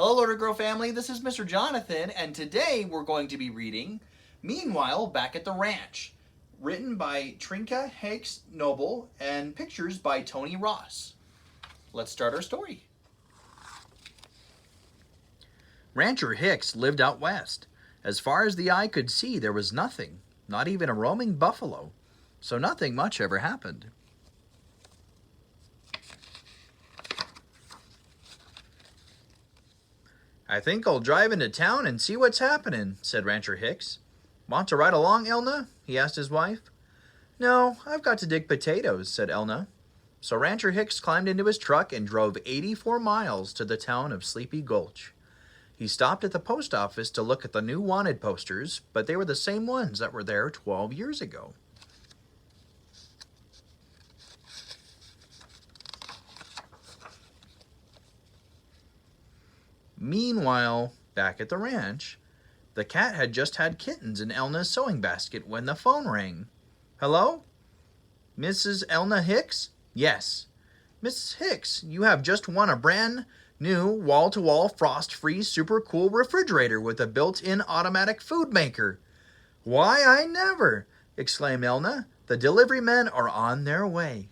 Hello, Lord of Grow family. This is Mr. Jonathan, and today we're going to be reading Meanwhile Back at the Ranch, written by Trinka Hakes Noble and pictures by Tony Ross. Let's start our story. Rancher Hicks lived out west. As far as the eye could see, there was nothing, not even a roaming buffalo, so nothing much ever happened. "I think I'll drive into town and see what's happening," said Rancher Hicks. "Want to ride along, Elna?" he asked his wife. "No, I've got to dig potatoes," said Elna. So Rancher Hicks climbed into his truck and drove 84 miles to the town of Sleepy Gulch. He stopped at the post office to look at the new wanted posters, but they were the same ones that were there 12 years ago. Meanwhile, back at the ranch, the cat had just had kittens in Elna's sewing basket when the phone rang. "Hello? Mrs. Elna Hicks?" "Yes." "Mrs. Hicks, you have just won a brand new wall-to-wall frost-free super cool refrigerator with a built-in automatic food maker." "Why, I never!" exclaimed Elna. "The delivery men are on their way."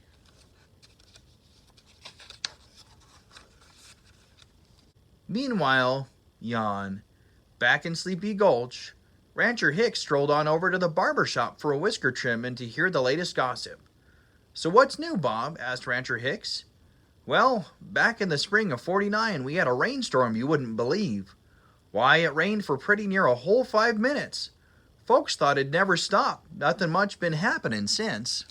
Meanwhile, back in Sleepy Gulch, Rancher Hicks strolled on over to the barber shop for a whisker trim and to hear the latest gossip. "So what's new, Bob?" asked Rancher Hicks. "Well, back in the spring of '49, we had a rainstorm you wouldn't believe. Why, it rained for pretty near a whole 5 minutes. Folks thought it'd never stop. Nothing much been happening since."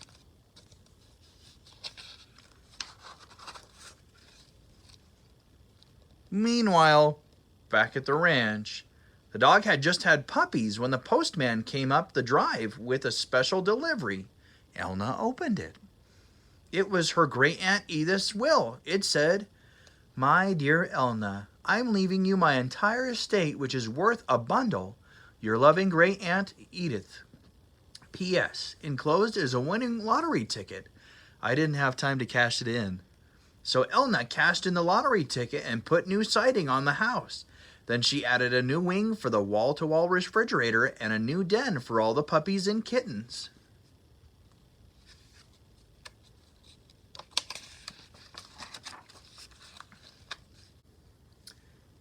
Meanwhile, back at the ranch, the dog had just had puppies when the postman came up the drive with a special delivery. Elna opened it. It was her great-aunt Edith's will. It said, "My dear Elna, I'm leaving you my entire estate, which is worth a bundle. Your loving great-aunt Edith. P.S. Enclosed is a winning lottery ticket. I didn't have time to cash it in." So Elna cashed in the lottery ticket and put new siding on the house. Then she added a new wing for the wall-to-wall refrigerator and a new den for all the puppies and kittens.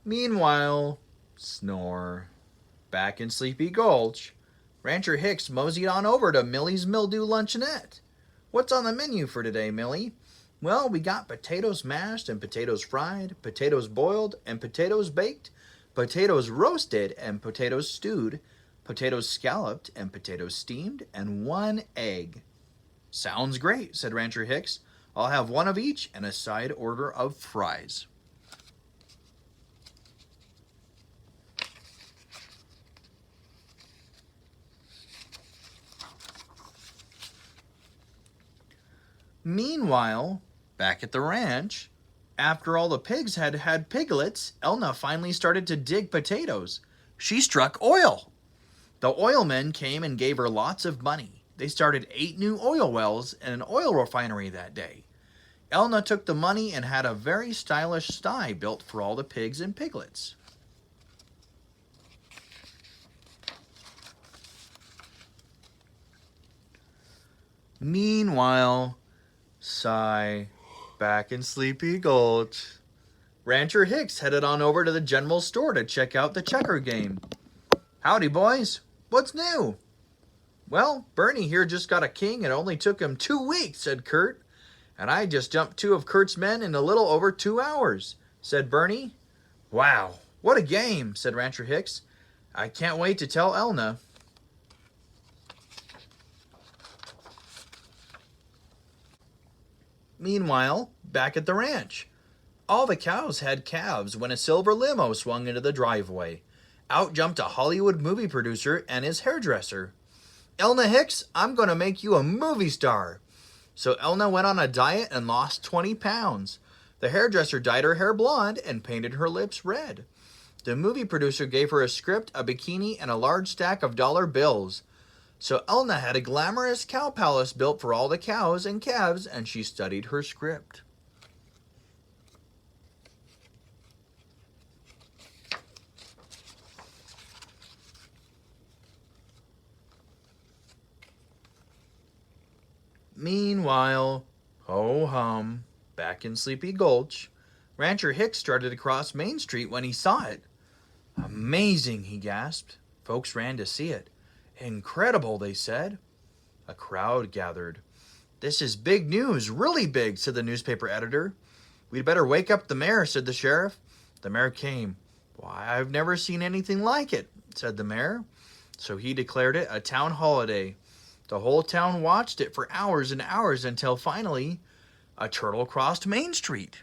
Meanwhile, back in Sleepy Gulch, Rancher Hicks moseyed on over to Millie's Mildew Luncheonette. "What's on the menu for today, Millie?" "Well, we got potatoes mashed and potatoes fried, potatoes boiled and potatoes baked, potatoes roasted and potatoes stewed, potatoes scalloped and potatoes steamed, and 1 egg." "Sounds great," said Rancher Hicks. "I'll have one of each and a side order of fries." Meanwhile, back at the ranch, after all the pigs had had piglets, Elna finally started to dig potatoes. She struck oil. The oilmen came and gave her lots of money. They started 8 new oil wells and an oil refinery that day. Elna took the money and had a very stylish sty built for all the pigs and piglets. Meanwhile, back in Sleepy Gulch, Rancher Hicks headed on over to the general store to check out the checker game. "Howdy, boys. What's new?" "Well, Bernie here just got a king and it only took him 2 weeks," said Kurt. "And I just jumped 2 of Kurt's men in a little over 2 hours," said Bernie. "Wow, what a game," said Rancher Hicks. "I can't wait to tell Elna." Meanwhile, back at the ranch, all the cows had calves when a silver limo swung into the driveway. Out jumped a Hollywood movie producer and his hairdresser. "Elna Hicks, I'm going to make you a movie star." So Elna went on a diet and lost 20 pounds. The hairdresser dyed her hair blonde and painted her lips red. The movie producer gave her a script, a bikini, and a large stack of dollar bills. So Elna had a glamorous cow palace built for all the cows and calves, and she studied her script. Meanwhile, ho-hum, back in Sleepy Gulch, Rancher Hicks started to cross Main Street when he saw it. Amazing, he gasped. Folks ran to see it. Incredible, they said. A crowd gathered. This is big news, really big, said the newspaper editor. We'd better wake up the mayor, said the sheriff. The mayor came. Why, I've never seen anything like it, said the mayor. So he declared it a town holiday. The whole town watched it for hours and hours until finally a turtle crossed Main Street.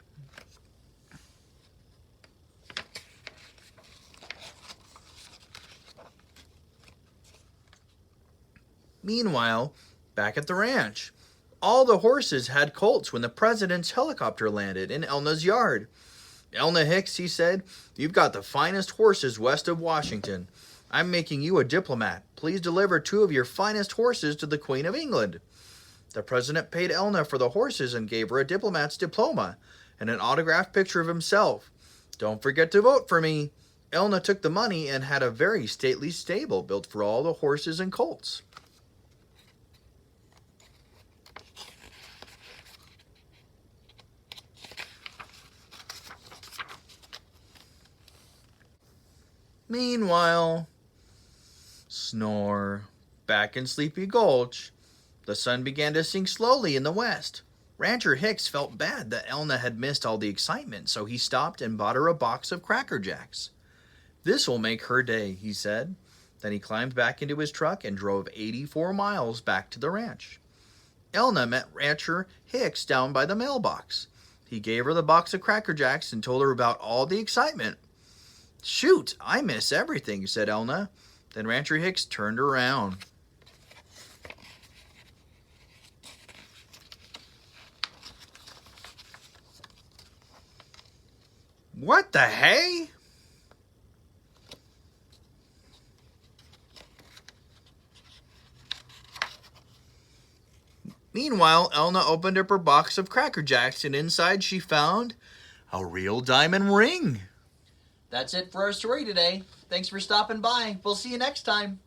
Meanwhile, back at the ranch, all the horses had colts when the president's helicopter landed in Elna's yard. Elna Hicks, he said, you've got the finest horses west of Washington. I'm making you a diplomat. Please deliver 2 of your finest horses to the Queen of England. The president paid Elna for the horses and gave her a diplomat's diploma and an autographed picture of himself. Don't forget to vote for me. Elna took the money and had a very stately stable built for all the horses and colts. Meanwhile, snore, back in Sleepy Gulch, the sun began to sink slowly in the west. Rancher Hicks felt bad that Elna had missed all the excitement, so he stopped and bought her a box of Cracker Jacks. This will make her day, he said. Then he climbed back into his truck and drove 84 miles back to the ranch. Elna met Rancher Hicks down by the mailbox. He gave her the box of Cracker Jacks and told her about all the excitement. Shoot, I miss everything, said Elna. Then Rancher Hicks turned around. What the hey? Meanwhile, Elna opened up her box of Cracker Jacks, and inside she found a real diamond ring. That's it for our story today. Thanks for stopping by. We'll see you next time.